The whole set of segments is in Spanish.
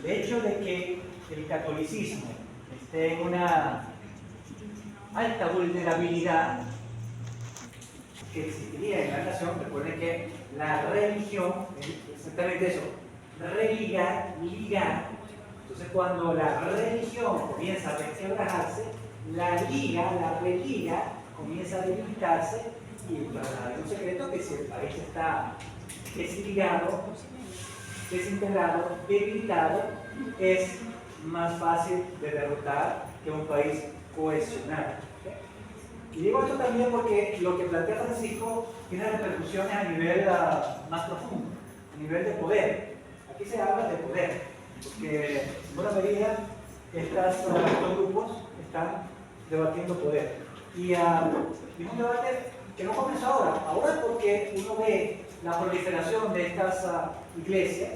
el hecho de que el catolicismo esté en una alta vulnerabilidad que existiría en la nación. Recuerden que la religión es exactamente eso, religar, ligar. Entonces, cuando la religión comienza a resquebrajarse, la liga, la religa, comienza a debilitarse, y para nadie es un secreto que si el país está desligado, desintegrado, debilitado, es más fácil de derrotar que un país cohesionado. Y digo esto también porque lo que plantea Francisco tiene repercusiones a nivel más profundo, a nivel de poder. Aquí se habla de poder, porque en buena medida estos grupos están debatiendo poder. Y es un debate que no comenzó ahora porque uno ve la proliferación de estas iglesias,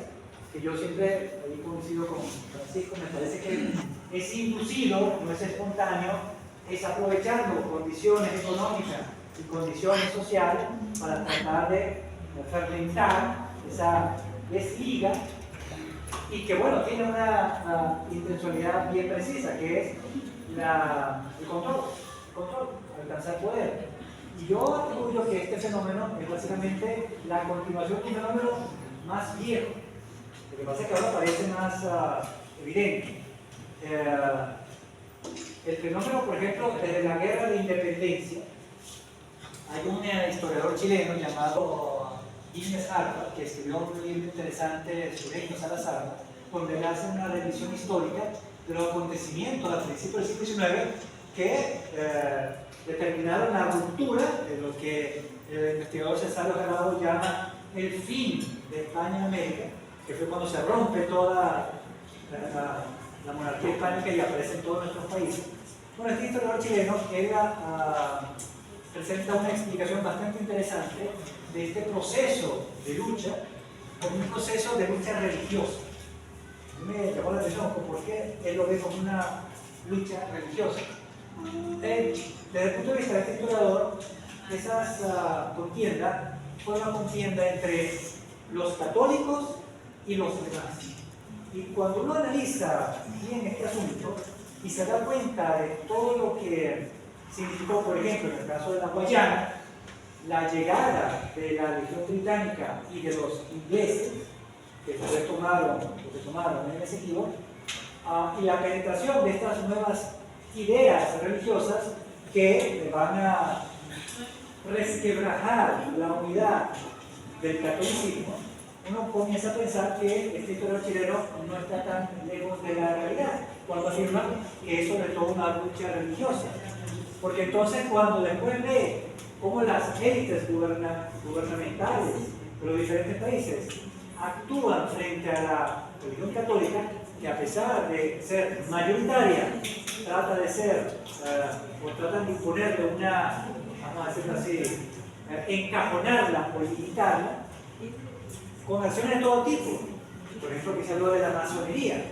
que yo siempre ahí coincido con Francisco, me parece que es inducido, no es espontáneo, es aprovechando condiciones económicas y condiciones sociales para tratar de fermentar esa desliga, y que bueno, tiene una intencionalidad bien precisa, que es el control, alcanzar poder. Y yo atribuyo que este fenómeno es básicamente la continuación de un fenómeno más viejo. Lo que pasa es que ahora parece más evidente. El fenómeno, por ejemplo, desde la guerra de independencia, hay un historiador chileno llamado Ignacio Arpa, que escribió un libro interesante sobre Ignacio Salazar, donde él hace una revisión histórica de los acontecimientos a principios del siglo XIX que determinaron la ruptura de lo que el investigador Cesario Gerardo llama el fin de España en América, que fue cuando se rompe toda la monarquía hispánica y aparece en todos nuestros países. Bueno, este historiador chileno presenta una explicación bastante interesante de este proceso de lucha, como un proceso de lucha religiosa. Me llamó la atención porque él lo ve como una lucha religiosa. Desde el punto de vista de este historiador, esa contienda fue una contienda entre los católicos y los demás. Y cuando uno analiza bien este asunto y se da cuenta de todo lo que significó, por ejemplo, en el caso de la Guayana, la llegada de la Legión Británica y de los ingleses, que después tomaron en el Esequibo, y la penetración de estas nuevas ideas religiosas que van a resquebrajar la unidad del catolicismo, uno comienza a pensar que este historiador chileno no está tan lejos de la realidad cuando afirma que es sobre todo una lucha religiosa. Porque entonces cuando después ve cómo las élites gubernamentales de los diferentes países actúan frente a la religión católica, que a pesar de ser mayoritaria, trata de ser, o tratan de imponerle una, vamos a decirlo así, encajonarla o limitarla, con acciones de todo tipo. Por ejemplo, que se habló de la masonería.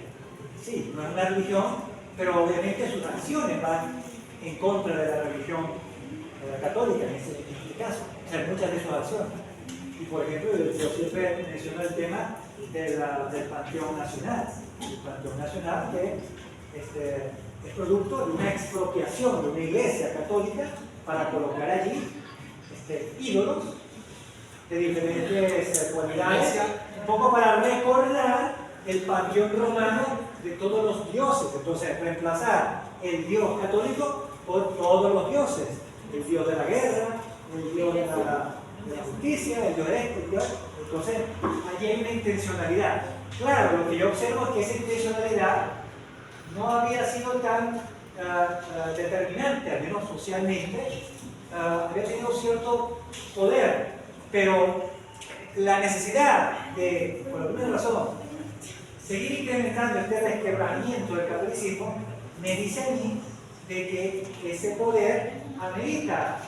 Sí, no es una religión, pero obviamente sus acciones van en contra de la religión católica en este caso, o sea, muchas de sus acciones. Y por ejemplo, yo siempre menciono el tema del Panteón Nacional. El Panteón Nacional que es producto de una expropiación de una iglesia católica para colocar allí ídolos de diferentes cualidades, un poco para recordar el panteón romano de todos los dioses. Entonces, reemplazar el dios católico por todos los dioses: el dios de la guerra, el dios de la justicia, el dios de esto, el dios. Entonces, allí hay una intencionalidad. Claro, lo que yo observo es que esa intencionalidad no había sido tan determinante, al menos socialmente, había tenido cierto poder, pero la necesidad de, por alguna razón, seguir incrementando este resquebrajamiento del catolicismo me dice a mí de que ese poder amerita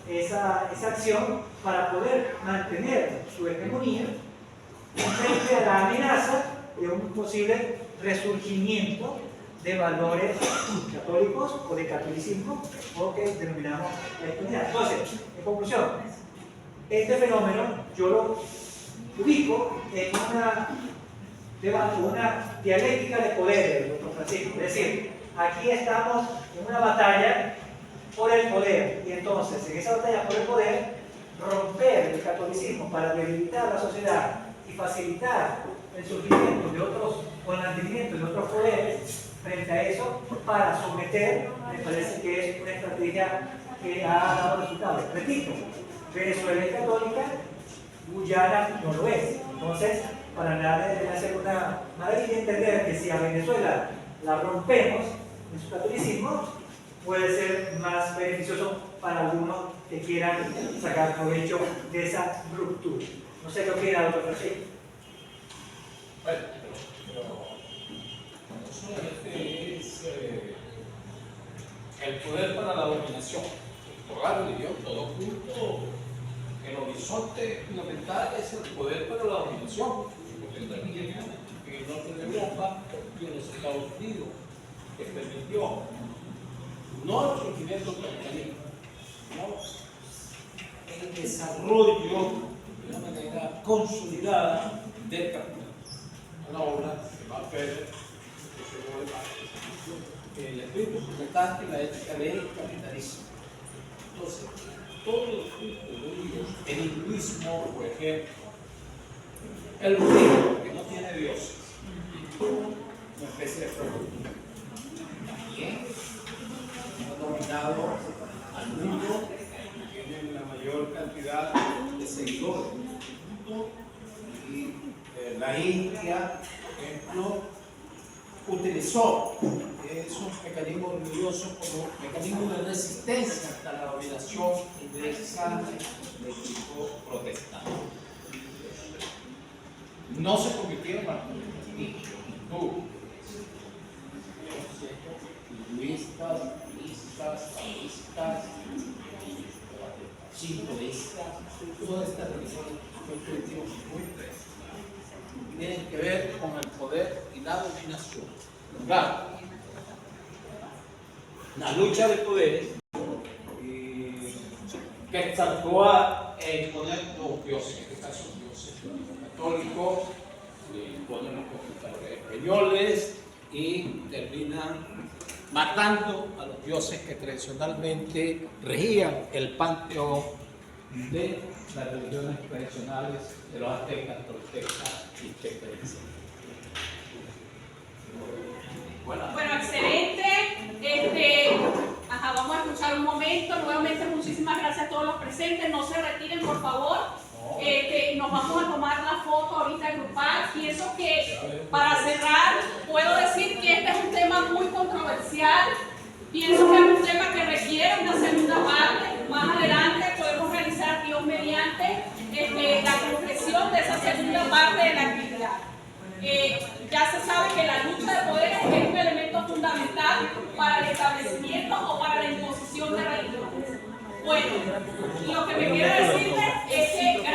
esa acción para poder mantener su hegemonía frente a la amenaza de un posible resurgimiento de valores católicos o de catolicismo, o que denominamos la hispanidad. Entonces, en conclusión, este fenómeno yo lo ubico en una dialéctica de poderes, doctor Francisco. Es decir, aquí estamos en una batalla por el poder, y entonces en esa batalla por el poder, romper el catolicismo para debilitar la sociedad y facilitar el surgimiento de otros, o el mantenimiento de otros poderes frente a eso, para someter, me parece que es una estrategia que ha dado resultados. Repito, Venezuela es católica, Guyana no lo es. Entonces, para nada debe hacer una maravilla entender que si a Venezuela la rompemos en su catolicismo, puede ser más beneficioso para algunos que quieran sacar provecho de esa ruptura. No sé qué opina, doctor Francisco. Bueno, pero no solamente es el poder para la dominación. Por algo dio todo junto. El horizonte fundamental es el poder para la dominación. Porque también en el norte de Europa y en los Estados Unidos, que permitió no el surgimiento del capitalismo, no el desarrollo de una manera consolidada del capitalismo. Una obra de Max Weber, el espíritu fundamental y la ética del capitalismo. Entonces, todos los judíos, el hinduismo, por ejemplo, el budismo, que no tiene dioses, una especie de cultura, también ha dominado al mundo, tienen la mayor cantidad de seguidores del mundo, y la India, por ejemplo, utilizó esos mecanismos religiosos como mecanismos de resistencia hasta la dominación inglesa del tipo protestante. No se convirtieron a hinduistas, budistas, taoístas, shintoístas, todas estas religiones muy presas. Tienen que ver con el poder y la dominación. Claro, la lucha de poderes que Quetzalcóatl imponer los dioses, en este caso dioses católicos, imponen los conquistadores españoles y terminan matando a los dioses que tradicionalmente regían el panteón de las religiones tradicionales de los aztecas, toltecas y checas. Bueno, excelente. Vamos a escuchar un momento. Nuevamente, muchísimas gracias a todos los presentes. No se retiren, por favor. Nos vamos a tomar la foto ahorita grupal. Pienso que para cerrar, puedo decir que este es un tema muy controversial. Pienso que es un tema que requiere una segunda parte. Más adelante podemos realizar, Dios mediante, la concreción de esa segunda parte de la actividad. Ya se sabe que la lucha de poderes es un elemento fundamental para el establecimiento o para la imposición de religiones. Bueno, lo que me quiero decirles es que